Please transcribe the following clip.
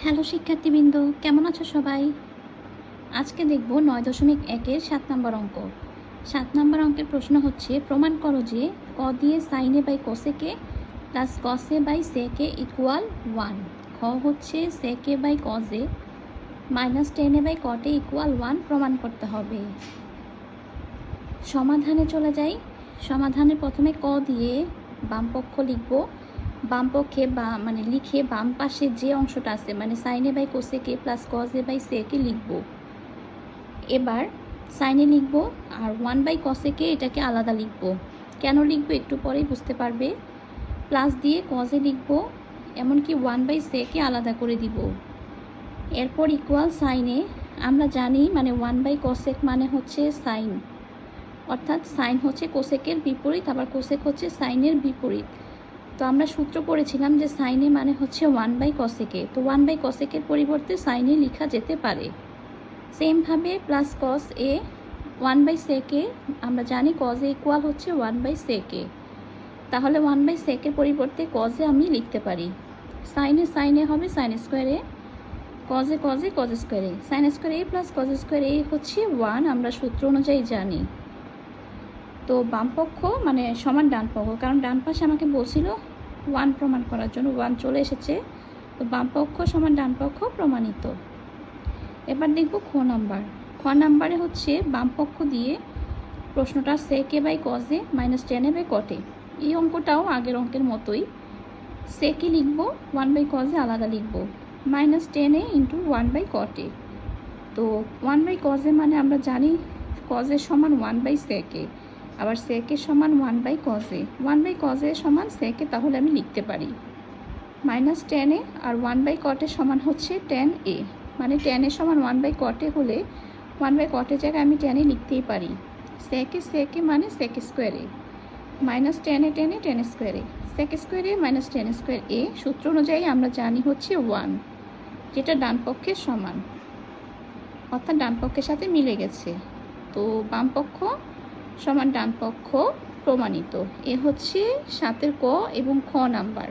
Hello শিক্ষার্থীবৃন্দ, কেমন আছো সবাই? আজকে দেখব 9.1-এর 7 নম্বর অঙ্ক। 7 নম্বর অঙ্কের প্রশ্ন হচ্ছে, প্রমাণ করো যে ক দিয়ে সাইনে বাই কোসেকে প্লাস কসে বাই সেকে ইকুয়াল 1। খ হচ্ছে সেকে বাই কজে মাইনাস টেনে বাই কটে ইকুয়াল 1 প্রমাণ করতে হবে। সমাধানে চলে যাই। সমাধানে প্রথমে ক দিয়ে বাম পক্ষ লিখব, বাম পক্ষে লিখে বাম পাশে যে অংশটা আছে মানে সাইনে বাই কোসেকে প্লাস কজে বাই সেকে লিখব। এবার সাইনে লিখব আর 1 বাই কসেকে এটাকে আলাদা লিখব। কেন লিখব একটু পরেই বুঝতে পারবে। প্লাস দিয়ে কজে লিখব, এমনকি 1 বাই সেকে আলাদা করে দিব। এরপর ইকুয়াল সাইনে আমরা জানি 1 বাই কসেক মানে হচ্ছে সাইন, অর্থাৎ সাইন হচ্ছে কোসেকের বিপরীত, আবার কোসেক হচ্ছে সাইনের বিপরীত। তো আমরা সূত্র পড়েছিলাম যে সাইনে মানে হচ্ছে 1 বাই কসেকে, তো 1 বাই কসেকের পরিবর্তে সাইনে লেখা যেতে পারে। সেমভাবে প্লাস কস এ 1 বাই সেকে আমরা জানি কজে ইকুয়াল হচ্ছে 1 বাই সেকে, তাহলে 1 বাই সেকের পরিবর্তে কজে আমি লিখতে পারি। সাইনে হবে সাইন স্কোয়ারে, কজে কজ স্কোয়ারে, সাইন স্কোয়ার এ প্লাস কজ স্কোয়ার এ হচ্ছে 1, আমরা সূত্র অনুযায়ী জানি। তো বামপক্ষ সমান ডান পক্ষ, কারণ ডান পাশে আমাকে বলছিল 1 প্রমাণ করার জন্য, 1 চলে এসেছে, তো বামপক্ষ সমান ডান পক্ষ প্রমাণিত। এবার দেখব খ নাম্বারে হচ্ছে বামপক্ষ দিয়ে প্রশ্নটা সেকে বাই কজে মাইনাস টেনে বাই কটে। এই অঙ্কটাও আগের অঙ্কের মতোই, সেকে লিখব, 1 বাই কজে আলাদা লিখব, মাইনাস টেনে ইন্টু 1 বাই কটে। তো 1 বাই কজে আমরা জানি কজের সমান 1 বাই সেকে, আবার সেকে সমান 1 বাই কজে, 1 বাই কজে সমান সেকে, তাহলে আমি লিখতে পারি মাইনাস টেনে, আর 1 বাই কটে সমান হচ্ছে টেন এ, টেনের সমান 1 বাই কটে হলে 1 বাই কটের জায়গায় আমি টেনে লিখতেই পারি। সেকে সেক স্কোয়ারে, মাইনাস টেনে টেন স্কোয়ারে, সেক স্কোয়ারে মাইনাস টেন স্কোয়ার এ, সূত্র অনুযায়ী আমরা জানি হচ্ছে 1, যেটা ডান পক্ষের সমান, অর্থাৎ ডান পক্ষের সাথে মিলে গেছে। তো বাম পক্ষ সমান ডান পক্ষ প্রমাণিত। এ হচ্ছে 7-এর ক এবং খ নাম্বার।